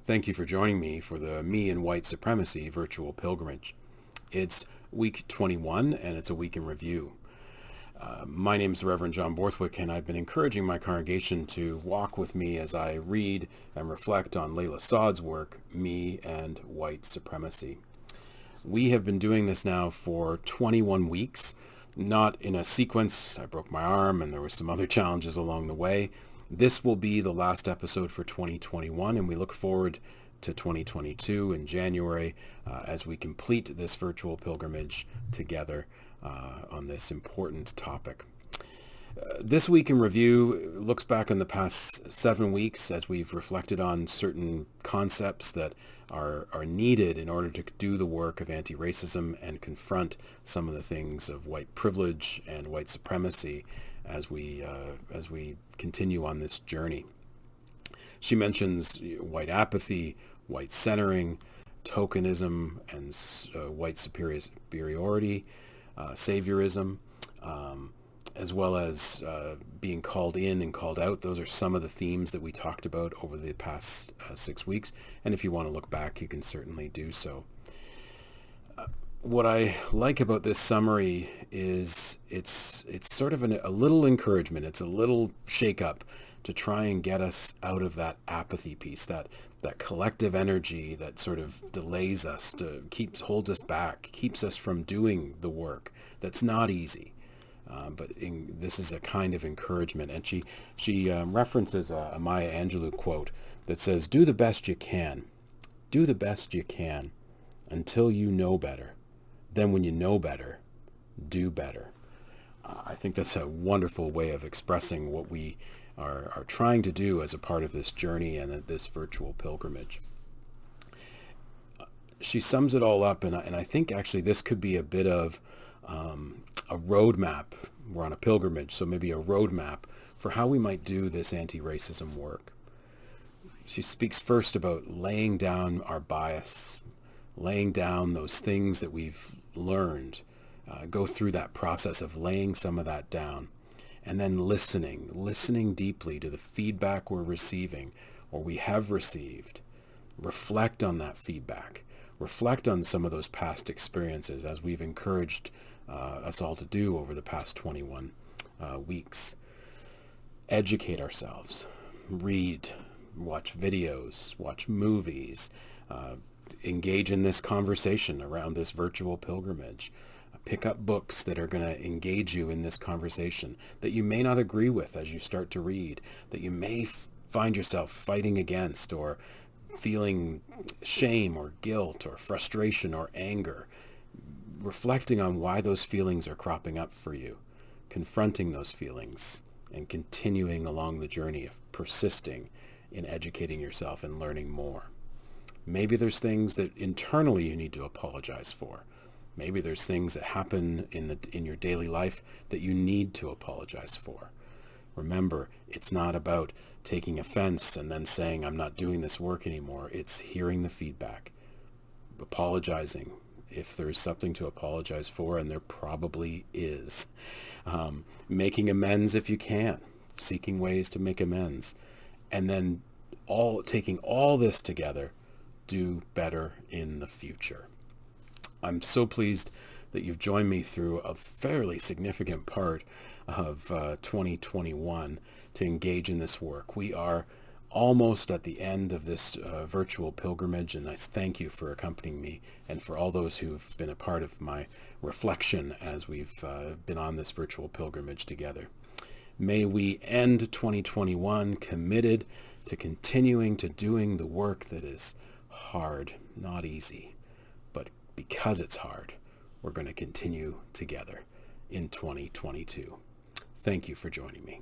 Thank you for joining me for the Me and White Supremacy virtual pilgrimage. It's week 21 and it's a week in review. My name is the Reverend John Borthwick, and I've been encouraging my congregation to walk with me as I read and reflect on Layla Saad's work, Me and White Supremacy. We have been doing this now for 21 weeks, not in a sequence. I broke my arm and there were some other challenges along the way. This will be the last episode for 2021, and we look forward to 2022 in January as we complete this virtual pilgrimage together on this important topic. This week in review looks back on the past 7 weeks as we've reflected on certain concepts that are needed in order to do the work of anti-racism and confront some of the things of white privilege and white supremacy as we continue on this journey. She mentions white apathy, white centering, tokenism, and white superiority, saviorism, as well as being called in and called out. Those are some of the themes that we talked about over the past 6 weeks. And if you want to look back, you can certainly do so. What I like about this summary is it's sort of a little encouragement. It's a little shake-up to try and get us out of that apathy piece, that collective energy that sort of delays us, holds us back, keeps us from doing the work that's not easy. But this is a kind of encouragement. And she references a Maya Angelou quote that says, "Do the best you can. Do the best you can until you know better. Then when you know better, do better." I think that's a wonderful way of expressing what we are trying to do as a part of this journey and this virtual pilgrimage. She sums it all up, and I think actually this could be a bit of a roadmap. We're on a pilgrimage, so maybe a roadmap for how we might do this anti-racism work. She speaks first about laying down our bias, laying down those things that we've learned, go through that process of laying some of that down, and then listening deeply to the feedback we're receiving or we have received. Reflect on that feedback. Reflect on some of those past experiences as we've encouraged us all to do over the past 21 weeks. Educate ourselves. Read, watch videos, watch movies, engage in this conversation around this virtual pilgrimage. Pick up books that are going to engage you in this conversation that you may not agree with as you start to read, that you may find yourself fighting against or feeling shame or guilt or frustration or anger. Reflecting on why those feelings are cropping up for you, confronting those feelings, and continuing along the journey of persisting in educating yourself and learning more. Maybe there's things that internally you need to apologize for. Maybe there's things that happen in your daily life that you need to apologize for. Remember, it's not about taking offense and then saying, "I'm not doing this work anymore." It's hearing the feedback, apologizing if there's something to apologize for, and there probably is. Making amends if you can, seeking ways to make amends, and then taking all this together, do better in the future. I'm so pleased that you've joined me through a fairly significant part of 2021 to engage in this work. We are almost at the end of this virtual pilgrimage, and I thank you for accompanying me and for all those who've been a part of my reflection as we've been on this virtual pilgrimage together. May we end 2021 committed to continuing to doing the work that is hard, not easy, but because it's hard, we're going to continue together in 2022. Thank you for joining me.